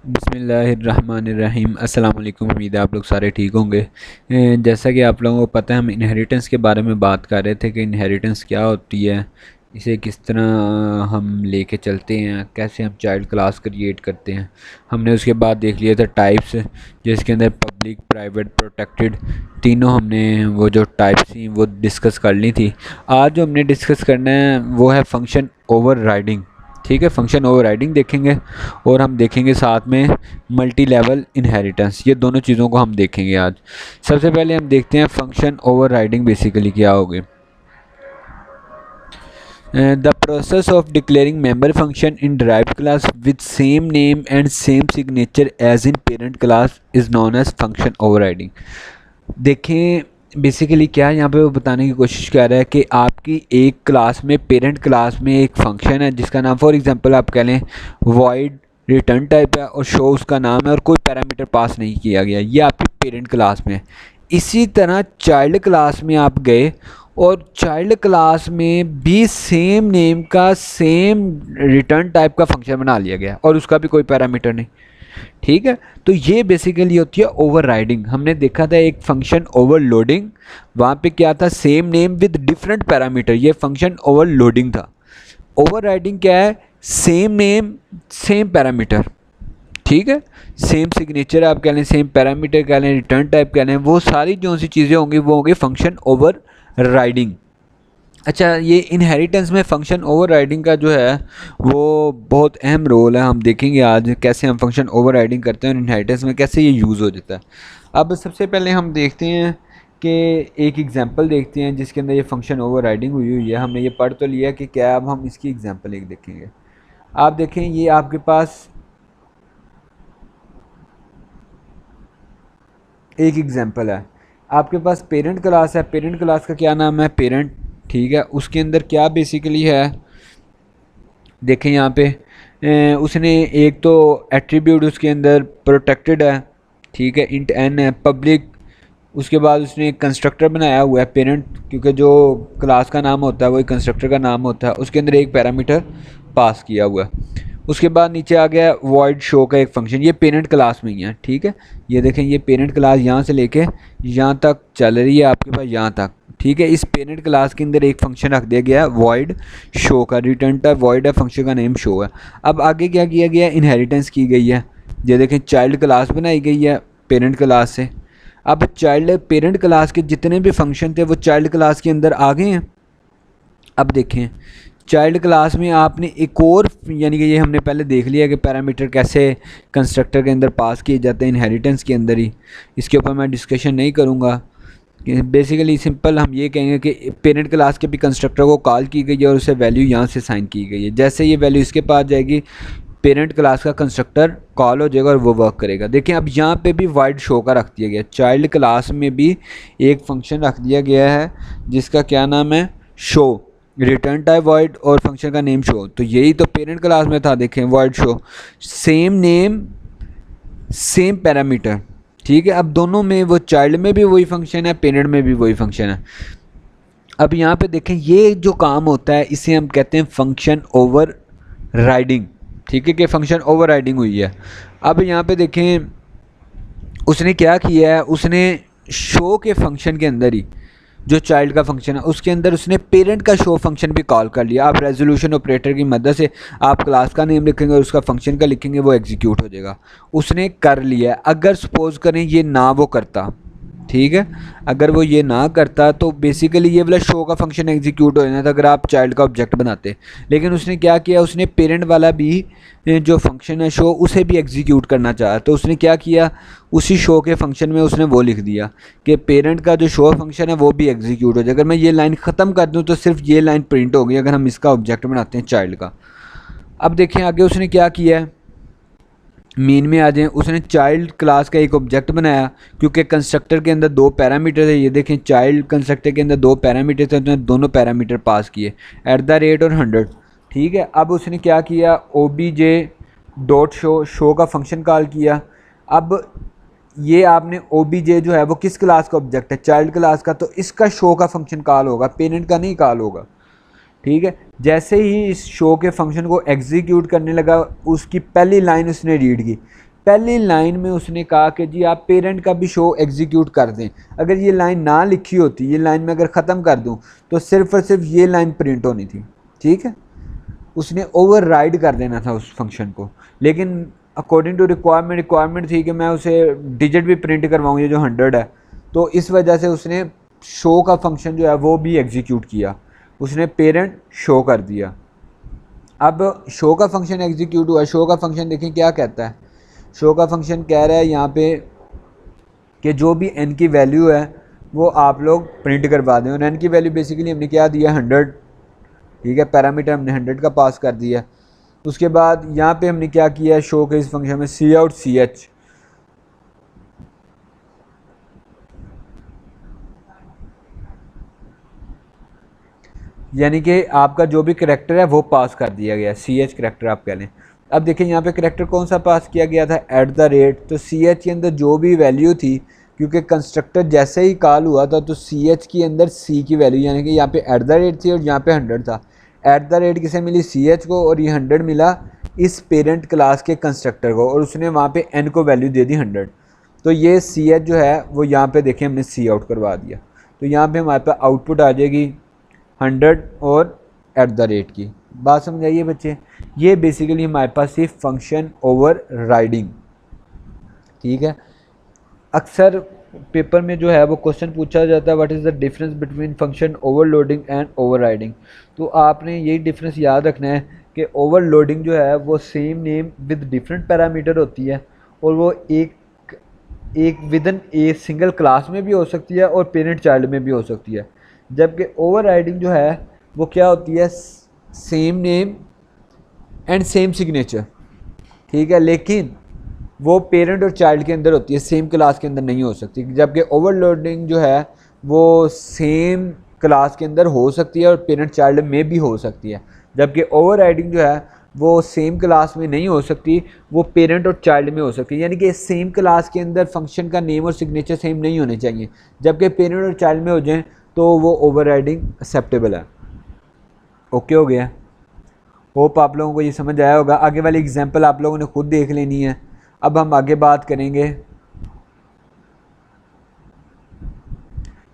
बिस्मिल्लाहिर्रहमानिर्रहीम। अस्सलाम वालेकुम। उम्मीद है आप लोग सारे ठीक होंगे। जैसा कि आप लोगों को पता है, हम इनहेरिटेंस के बारे में बात कर रहे थे कि इनहेरिटेंस क्या होती है, इसे किस तरह हम लेके चलते हैं, कैसे हम चाइल्ड क्लास क्रिएट करते हैं। हमने उसके बाद देख लिया था टाइप्स, जिसके अंदर पब्लिक, प्राइवेट, प्रोटेक्टेड, तीनों हमने वो जो टाइप्स थी वो डिस्कस कर ली थी। आज जो हमने डिस्कस करना है वो है फंक्शन ओवरराइडिंग। ठीक है, फंक्शन ओवरराइडिंग देखेंगे और हम देखेंगे साथ में मल्टी लेवल इनहेरिटेंस। ये दोनों चीज़ों को हम देखेंगे आज। सबसे पहले हम देखते हैं फंक्शन ओवरराइडिंग बेसिकली क्या होगी। The process of declaring member function in derived class with same name and same signature as in parent class is known as function overriding। देखें बेसिकली क्या यहाँ पे वो बताने की कोशिश कर रहा है कि आपकी एक क्लास में, पेरेंट क्लास में एक फंक्शन है जिसका नाम फॉर एग्जांपल आप कह लें वॉइड रिटर्न टाइप है और शो उसका नाम है और कोई पैरामीटर पास नहीं किया गया। ये आपकी पेरेंट क्लास में है। इसी तरह चाइल्ड क्लास में आप गए और चाइल्ड क्लास में भी सेम नेम का सेम रिटर्न टाइप का फंक्शन बना लिया गया और उसका भी कोई पैरामीटर नहीं। ठीक है, तो ये बेसिकली होती है ओवरराइडिंग। हमने देखा था एक फंक्शन ओवरलोडिंग, वहाँ पे क्या था, same name with different parameter, ये फंक्शन ओवरलोडिंग था। ओवरराइडिंग क्या है, सेम नेम सेम पैरामीटर। ठीक है, सेम सिग्नेचर आप कह लें, सेम पैरामीटर कह लें, रिटर्न टाइप कह लें, वो सारी जो सी चीज़ें होंगी वो होंगी फंक्शन ओवरराइडिंग। अच्छा, ये इनहेरिटेंस में फंक्शन ओवरराइडिंग का जो है वो बहुत अहम रोल है। हम देखेंगे आज कैसे हम फंक्शन ओवरराइडिंग करते हैं और इनहेरिटेंस में कैसे ये यूज़ हो जाता है। अब सबसे पहले हम देखते हैं कि एक एग्जांपल देखते हैं जिसके अंदर ये फंक्शन ओवरराइडिंग हुई हुई है। हमने ये पढ़ तो लिया कि क्या, अब हम इसकी एग्जांपल एक देखेंगे। आप देखें, ये आपके पास एक एग्जांपल है। आपके पास पेरेंट क्लास है, पेरेंट क्लास का क्या नाम है, पेरेंट। ठीक है, उसके अंदर क्या बेसिकली है, देखें यहाँ पे उसने एक तो एट्रीब्यूट उसके अंदर प्रोटेक्टेड है। ठीक है, इंट एन है, पब्लिक। उसके बाद उसने एक कंस्ट्रक्टर बनाया हुआ है पेरेंट, क्योंकि जो क्लास का नाम होता है वही कंस्ट्रक्टर का नाम होता है। उसके अंदर एक पैरामीटर पास किया हुआ है। उसके बाद नीचे आ गया वॉइड शो का एक फंक्शन, ये पेरेंट क्लास में ही है। ठीक है, ये देखें, ये पेरेंट क्लास यहाँ से लेके यहाँ तक चल रही है आपके पास, यहाँ तक। ठीक है, इस पेरेंट क्लास के अंदर एक फंक्शन रख दिया गया है वॉइड शो का, रिटर्न टाइप वॉइड है, फंक्शन का नेम शो है। अब आगे क्या किया गया है, इनहेरिटेंस की गई है। ये देखें, चाइल्ड क्लास बनाई गई है पेरेंट क्लास से। अब चाइल्ड पेरेंट क्लास के जितने भी फंक्शन थे वो चाइल्ड क्लास के अंदर आ गए हैं। अब देखें, चाइल्ड क्लास में आपने एक और, यानी कि ये हमने पहले देख लिया कि पैरामीटर कैसे कंस्ट्रक्टर के अंदर पास किए जाते हैं इनहेरिटेंस के अंदर ही। इसके ऊपर मैं डिस्कशन नहीं करूँगा। बेसिकली सिंपल हम ये कहेंगे कि पेरेंट क्लास के भी कंस्ट्रक्टर को कॉल की गई है और उसे वैल्यू यहाँ से साइन की गई है। जैसे ये वैल्यू इसके पास जाएगी, पेरेंट क्लास का कंस्ट्रक्टर कॉल हो जाएगा और वो वर्क करेगा। देखिए, अब यहाँ पे भी वाइड शो का रख दिया गया, चाइल्ड क्लास में भी एक फंक्शन रख दिया गया है जिसका क्या नाम है, शो, रिटर्न टाइप वॉइड और फंक्शन का नेम शो। तो यही तो पेरेंट क्लास में था, देखें void show, same name same parameter. ठीक है, अब दोनों में, वो चाइल्ड में भी वही फंक्शन है, पेरेंट में भी वही फंक्शन है। अब यहाँ पे देखें, ये जो काम होता है इसे हम कहते हैं फंक्शन ओवर राइडिंग। ठीक है, कि फंक्शन ओवर राइडिंग हुई है। अब यहाँ पे देखें उसने क्या किया है, उसने शो के फंक्शन के अंदर ही, जो चाइल्ड का फंक्शन है उसके अंदर उसने पेरेंट का शो फंक्शन भी कॉल कर लिया। आप रेजोल्यूशन ऑपरेटर की मदद से आप क्लास का नेम लिखेंगे और उसका फंक्शन का लिखेंगे, वो एग्जीक्यूट हो जाएगा। उसने कर लिया। अगर सपोज करें ये ना वो करता, ठीक है, अगर वो ये ना करता तो बेसिकली ये वाला शो का फंक्शन एग्जीक्यूट हो जाता अगर आप चाइल्ड का ऑब्जेक्ट बनाते। लेकिन उसने क्या किया, उसने पेरेंट वाला भी जो फंक्शन है शो, उसे भी एग्जीक्यूट करना चाहा। तो उसने क्या किया, उसी शो के फंक्शन में उसने वो लिख दिया कि पेरेंट का जो शो फंक्शन है वो भी एग्जीक्यूट हो जाए। अगर मैं ये लाइन ख़त्म कर दूँ तो सिर्फ ये लाइन प्रिंट होगी अगर हम इसका ऑब्जेक्ट बनाते हैं चाइल्ड का। अब देखें आगे उसने क्या किया है, मेन में आ जाएं, उसने चाइल्ड क्लास का एक ऑब्जेक्ट बनाया, क्योंकि कंस्ट्रक्टर के अंदर दो पैरामीटर थे। ये देखें, चाइल्ड कंस्ट्रक्टर के अंदर दो पैरामीटर थे, उसने दोनों पैरामीटर पास किए, @ और 100। ठीक है, अब उसने क्या किया, OBJ डॉट शो, शो का फंक्शन कॉल किया। अब ये आपने OBJ जो है वो किस क्लास का ऑब्जेक्ट है, चाइल्ड क्लास का, तो इसका शो का फंक्शन कॉल होगा, पेरेंट का नहीं कॉल होगा। ठीक है, जैसे ही इस शो के फंक्शन को एग्जीक्यूट करने लगा, उसकी पहली लाइन उसने रीड की, पहली लाइन में उसने कहा कि जी आप पेरेंट का भी शो एग्जीक्यूट कर दें। अगर ये लाइन ना लिखी होती, ये लाइन में अगर ख़त्म कर दूं तो सिर्फ और सिर्फ ये लाइन प्रिंट होनी थी, ठीक है। उसने ओवर राइड कर देना था उस फंक्शन को, लेकिन अकॉर्डिंग टू रिक्वायरमेंट थी कि मैं उसे डिजिट भी प्रिंट करवाऊँ, ये जो 100 है, तो इस वजह से उसने शो का फंक्शन जो है वो भी एग्जीक्यूट किया, उसने पेरेंट शो कर दिया। अब शो का फंक्शन एग्जीक्यूट हुआ। शो का फंक्शन देखें क्या कहता है। शो का फंक्शन कह रहा है यहाँ पे कि जो भी n की वैल्यू है वो आप लोग प्रिंट करवा दें, और n की वैल्यू बेसिकली हमने क्या दिया 100, ठीक है, पैरामीटर हमने 100 का पास कर दिया। उसके बाद यहाँ पे हमने क्या किया है, शो के इस फंक्शन में सी आउट सी एच, यानी कि आपका जो भी करेक्टर है वो पास कर दिया गया, सी एच करेक्टर आप कह लें। अब देखें यहाँ पे करेक्टर कौन सा पास किया गया था, @ तो सी एच के अंदर जो भी वैल्यू थी, क्योंकि कंस्ट्रक्टर जैसे ही कॉल हुआ था तो सी एच के अंदर सी की वैल्यू, यानी कि यहाँ पे @ थी और यहाँ पे 100 था। @ किसे मिली, सी एच को, और ये 100 मिला इस पेरेंट क्लास के कंस्ट्रक्टर को, और उसने वहाँ पे n को वैल्यू दे दी 100। तो ये सी एच जो है वो यहाँ पे देखें हमने सी आउट करवा दिया, तो यहाँ पे हमारे पास आउटपुट आ जाएगी 100 और @ की। बात समझ आइए बच्चे, ये बेसिकली हमारे पास सिर्फ फंक्शन ओवर राइडिंग, ठीक है। अक्सर पेपर में जो है वो क्वेश्चन पूछा जाता है what is the difference between function overloading and overriding. तो आपने यही डिफरेंस याद रखना है कि ओवरलोडिंग जो है वो same name with different parameter होती है, और वो एक विदन ए सिंगल क्लास में भी हो सकती है और पेरेंट चाइल्ड में भी हो सकती है। जबकि ओवरराइडिंग जो है वो क्या होती है, same name and same signature, ठीक है, लेकिन वो पेरेंट और चाइल्ड के अंदर होती है, सेम क्लास के अंदर नहीं हो सकती। जबकि ओवरलोडिंग जो है वो सेम क्लास के अंदर हो सकती है और पेरेंट चाइल्ड में भी हो सकती है। जबकि ओवरराइडिंग जो है वो सेम क्लास में नहीं हो सकती, वो पेरेंट और चाइल्ड में हो सकती है। यानी कि सेम क्लास के अंदर फंक्शन का नेम और सिग्नेचर सेम नहीं होने चाहिए, जबकि पेरेंट और चाइल्ड में हो जाएं तो वो ओवरराइडिंग एक्सेप्टेबल है। ओके हो गया, होप आप लोगों को ये समझ आया होगा। आगे वाली एग्जांपल आप लोगों ने खुद देख लेनी है। अब हम आगे बात करेंगे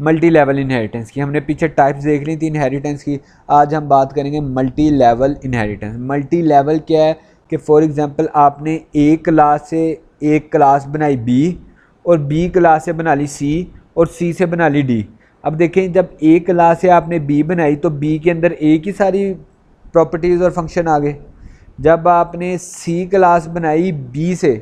मल्टी लेवल इनहेरिटेंस की। हमने पीछे टाइप्स देख ली थी इनहेरिटेंस की, आज हम बात करेंगे multi level inheritance. Multi level क्या है कि फॉर एग्जांपल आपने ए क्लास से एक क्लास बनाई बी, और बी क्लास से बना ली सी, और सी से बना ली डी। अब देखें, जब ए क्लास से आपने बी बनाई तो बी के अंदर ए की सारी प्रॉपर्टीज़ और फंक्शन आ गए। जब आपने सी क्लास बनाई बी से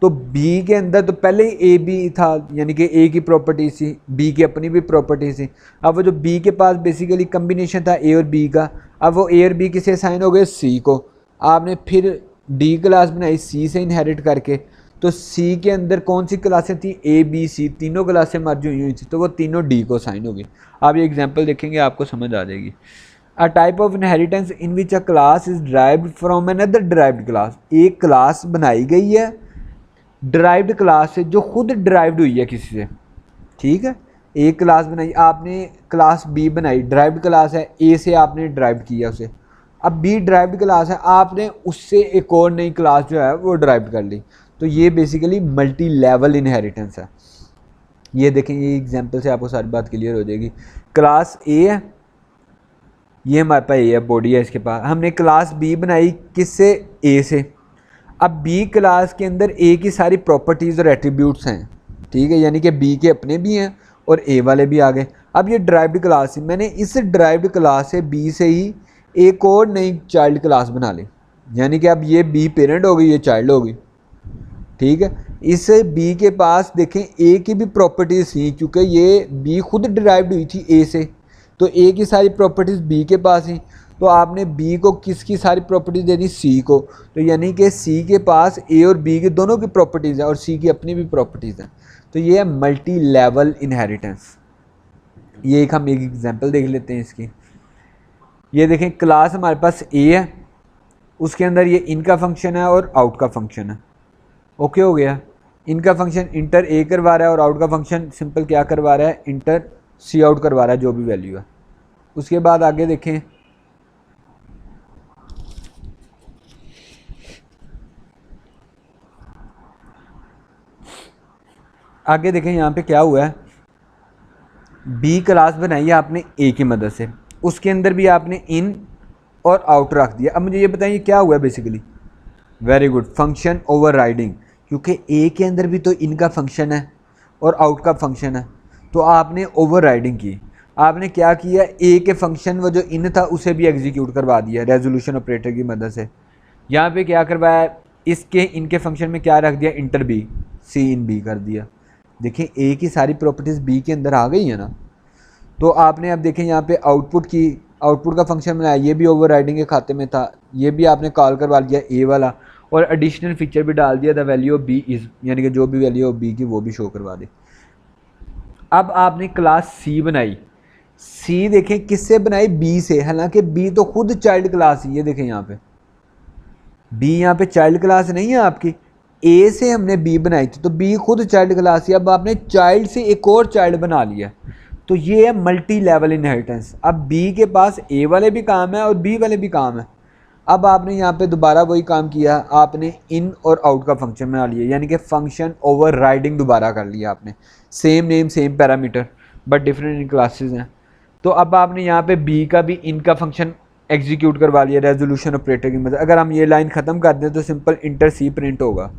तो बी के अंदर तो पहले ही ए बी था, यानी कि ए की प्रॉपर्टी थी, बी की अपनी भी प्रॉपर्टी थी। अब वो जो बी के पास बेसिकली कम्बिनेशन था ए और बी का, अब वो ए और बी किसे असाइन हो गए, सी को। आपने फिर डी क्लास बनाई सी से इनहेरिट करके, तो सी के अंदर कौन सी क्लासें थी, ए बी सी, तीनों क्लासें मर्ज हुई थी, तो वो तीनों डी को असाइन होगी। आप ये एग्जाम्पल देखेंगे आपको समझ आ जाएगी। A type of inheritance in which a class is derived from another derived class। एक क्लास बनाई गई है डिराइव्ड क्लास से, जो खुद डिराइव्ड हुई है किसी से, ठीक है। एक क्लास बनाई आपने, क्लास बी बनाई, डिराइव्ड क्लास है, ए से आपने डिराइव्ड किया उसे। अब बी डिराइव्ड क्लास है, आपने उससे एक और नई क्लास जो है वो डिराइव्ड कर ली, तो ये बेसिकली मल्टी लेवल इनहेरिटेंस है। ये देखें, ये एग्जांपल से आपको सारी बात क्लियर हो जाएगी। क्लास ए है, ये हमारे पास ए है, बॉडी है इसके पास। हमने क्लास बी बनाई किससे, ए से। अब बी क्लास के अंदर ए की सारी प्रॉपर्टीज़ और एट्रीब्यूट्स हैं, ठीक है, यानी कि बी के अपने भी हैं और ए वाले भी आ गए। अब ये ड्राइव्ड क्लास है, मैंने इस ड्राइव्ड क्लास से बी से ही एक और नई चाइल्ड क्लास बना ली, यानी कि अब ये बी पेरेंट हो गई, ये चाइल्ड हो गई, ठीक है। इस बी के पास देखें ए की भी प्रॉपर्टीज़ थी, क्योंकि ये बी खुद डिराइव्ड हुई थी ए से, तो ए की सारी प्रॉपर्टीज़ बी के पास ही, तो आपने बी को किसकी सारी प्रॉपर्टीज़ दे दी, सी को। तो यानी कि सी के पास ए और बी के दोनों की प्रॉपर्टीज़ हैं और सी की अपनी भी प्रॉपर्टीज़ हैं। तो ये है मल्टी लेवल इनहेरिटेंस। ये एक हम एक एग्जांपल देख लेते हैं इसकी। ये देखें, क्लास हमारे पास ए है, उसके अंदर ये इनका फंक्शन है और आउट का फंक्शन है। ओके हो गया। इनका फंक्शन इंटर ए करवा रहा है और आउट का फंक्शन सिंपल क्या करवा रहा है, इंटर सी आउट करवा रहा है, जो भी वैल्यू है। उसके बाद आगे देखें, आगे देखें यहाँ पे क्या हुआ है, बी क्लास बनाई है आपने ए की मदद से, उसके अंदर भी आपने इन और आउट रख दिया। अब मुझे ये बताइए क्या हुआ है basically, very good, function overriding, क्योंकि ए के अंदर भी तो इन का फंक्शन है और आउट का फंक्शन है, तो आपने ओवरराइडिंग की। आपने क्या किया, ए के फंक्शन वो जो इन था उसे भी एग्जीक्यूट करवा दिया रेजोल्यूशन ऑपरेटर की मदद से। यहाँ पे क्या करवाया, इसके इनके फंक्शन में क्या रख दिया, inter B, C in B कर दिया। देखें ए की सारी प्रॉपर्टीज़ बी के अंदर आ गई है ना। तो आपने अब देखें यहाँ पे आउटपुट की, आउटपुट का फंक्शन बनाया, ये भी ओवरराइडिंग के खाते में था, ये भी आपने कॉल करवा लिया ए वाला, और एडिशनल फीचर भी डाल दिया, the value of b is, यानी कि जो भी वैल्यू ऑफ बी की वो भी शो करवा दे। अब आपने क्लास सी बनाई, सी देखें किससे बनाई, बी से, हालांकि बी तो खुद चाइल्ड क्लास ही है। देखें यहाँ पे बी, यहाँ पे चाइल्ड क्लास नहीं है आपकी, ए से हमने बी बनाई थी, तो बी खुद चाइल्ड क्लास है। अब आपने चाइल्ड से एक और चाइल्ड बना लिया, तो ये है मल्टी लेवल इनहेरिटेंस। अब बी के पास ए वाले भी काम है और बी वाले भी काम है। अब आपने यहाँ पे दोबारा वही काम किया, आपने इन और आउट का फंक्शन बना लिया, यानी कि फंक्शन ओवरराइडिंग दोबारा कर लिया आपने, same name same parameter but different in classes हैं। तो अब आपने यहाँ पे बी का भी इन का फंक्शन एग्जीक्यूट करवा लिया रेजोल्यूशन ऑपरेटर की मदद। अगर हम ये लाइन ख़त्म कर दें तो सिंपल इंटर सी प्रिंट होगा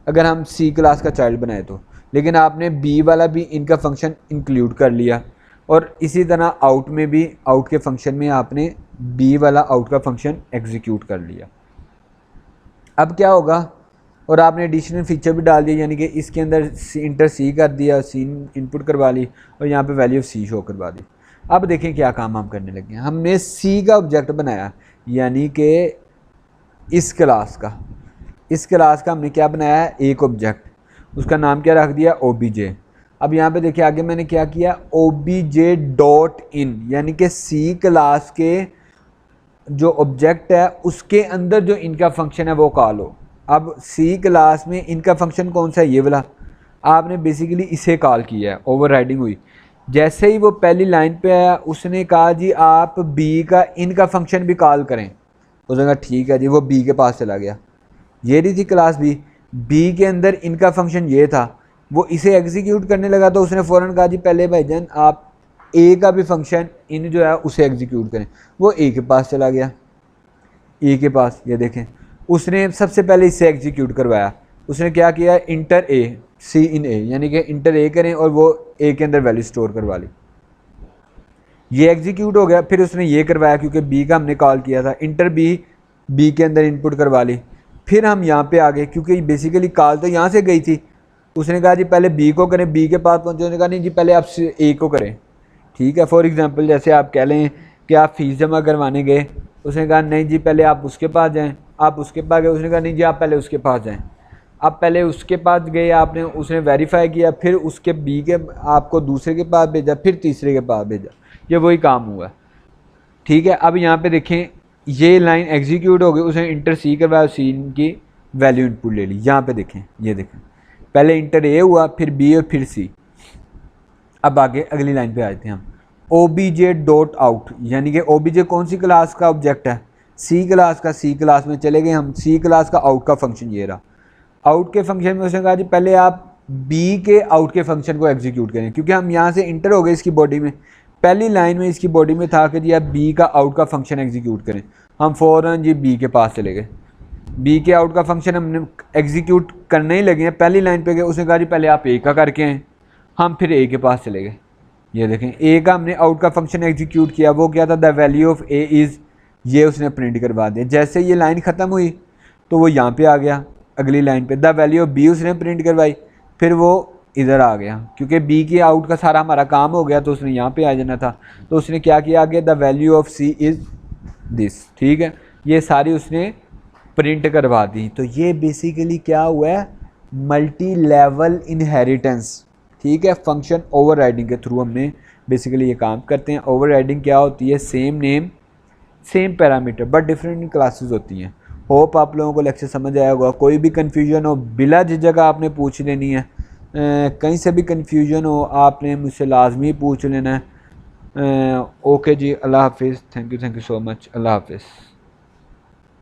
अगर हम सी क्लास का चाइल्ड बनाए तो, लेकिन आपने बी वाला भी इनका फंक्शन इंक्लूड कर लिया, और इसी तरह आउट में भी, आउट के फंक्शन में आपने बी वाला आउट का फंक्शन एग्जीक्यूट कर लिया। अब क्या होगा, और आपने एडिशनल फीचर भी डाल दिया, यानी कि इसके अंदर इंटर सी कर दिया, सी इनपुट करवा ली और यहाँ पे वैल्यू ऑफ सी शो करवा दी। अब देखें क्या काम हम करने लगे हैं, हमने सी का ऑब्जेक्ट बनाया, यानी कि इस क्लास का हमने क्या बनाया है, एक ऑब्जेक्ट, उसका नाम क्या रख दिया, ओबीजे। अब यहाँ पे देखिए आगे मैंने क्या किया, ओबीजे डॉट इन, यानी कि सी क्लास के जो ऑब्जेक्ट है उसके अंदर जो इनका फंक्शन है वो कॉल हो। अब सी क्लास में इनका फंक्शन कौन सा है, ये वाला, आपने बेसिकली इसे कॉल किया है, ओवरराइडिंग हुई। जैसे ही वो पहली लाइन पे आया उसने कहा जी आप बी का इनका फंक्शन भी कॉल करें, उसने कहा ठीक है जी, वो बी के पास चला गया। ये रही थी क्लास बी के अंदर इनका फंक्शन ये था, वो इसे एग्जीक्यूट करने लगा तो उसने फ़ौरन कहा जी पहले भाईजान आप ए का भी फंक्शन इन जो है उसे एग्जीक्यूट करें। वो ए के पास चला गया, ए के पास, ये देखें उसने सबसे पहले इससे एग्जीक्यूट करवाया। उसने क्या किया, इंटर ए सी इन ए, यानी कि इंटर ए करें और वो ए के अंदर वैल्यू स्टोर करवा ली, ये एग्जीक्यूट हो गया। फिर उसने ये करवाया क्योंकि बी का हमने कॉल किया था, इंटर बी के अंदर इनपुट करवा ली। फिर हम यहाँ पे आ गए क्योंकि बेसिकली कॉल तो यहाँ से गई थी, उसने कहा जी पहले बी को करें, बी के पास पहुँचे, उसने कहा नहीं जी पहले आप ए को करें। ठीक है, फॉर एग्जांपल जैसे आप कह लें कि आप फ़ीस जमा करवाने गए, उसने कहा नहीं जी पहले आप उसके पास जाएं, आप उसके पास गए, उसने कहा नहीं जी आप पहले उसके पास जाएं। आप पहले उसके पास गए, आपने उसने वेरीफाई किया, फिर उसके बी के आपको दूसरे के पास भेजा, फिर तीसरे के पास भेजा, ये वही काम हुआ। ठीक है, अब यहाँ पे देखें ये लाइन एग्जीक्यूट हो गई, उसने इंटर सी करवाया, सी की वैल्यू इनपुट ले ली। यहाँ पे देखें, ये देखें पहले इंटर ए हुआ, फिर बी और फिर सी। अब आगे अगली लाइन पे आए थे हम, ओबीजे डॉट आउट, यानी कि ओबीजे कौन सी क्लास का ऑब्जेक्ट है, सी क्लास का। सी क्लास में चले गए हम, सी क्लास का आउट का फंक्शन ये रहा। आउट के फंक्शन में उसने कहा जी पहले आप बी के आउट के फंक्शन को एग्जीक्यूट करें, क्योंकि हम यहाँ से इंटर हो गए इसकी बॉडी में, पहली लाइन में इसकी बॉडी में था कि जी आप बी का आउट का फंक्शन एग्जीक्यूट करें। हम फ़ौरन जी बी के पास चले गए, बी के आउट का फंक्शन हमने एग्जीक्यूट करने ही लगे हैं, पहली लाइन पे गए, उसने कहा जी पहले आप ए का करके आएँ। हम फिर ए के पास चले गए, ये देखें ए का हमने आउट का फंक्शन एग्जीक्यूट किया, वो क्या था, the value of A is, ये उसने प्रिंट करवा दिया। जैसे ये लाइन ख़त्म हुई तो वो यहाँ पे आ गया अगली लाइन पे, द वैल्यू ऑफ बी उसने प्रिंट करवाई, फिर वो इधर आ गया क्योंकि बी के आउट का सारा हमारा काम हो गया, तो उसने यहाँ पे आ जाना था। तो उसने क्या किया आगे, the value of c is this. ठीक है, ये सारी उसने प्रिंट करवा दी। तो ये बेसिकली क्या हुआ है, मल्टी लेवल इनहेरिटेंस। ठीक है, फंक्शन ओवरराइडिंग के थ्रू हमने बेसिकली ये काम करते हैं। ओवरराइडिंग क्या होती है, same name same parameter but different classes होती हैं। होप आप लोगों को लेक्चर समझ आया होगा। कोई भी कन्फ्यूजन हो बिला झिझक आपने पूछ लेनी है, कहीं से भी कन्फ्यूजन हो आपने मुझसे लाजमी पूछ लेना है। ओके जी, अल्लाह हाफिज़, थैंक यू सो मच, अल्लाह हाफिज़।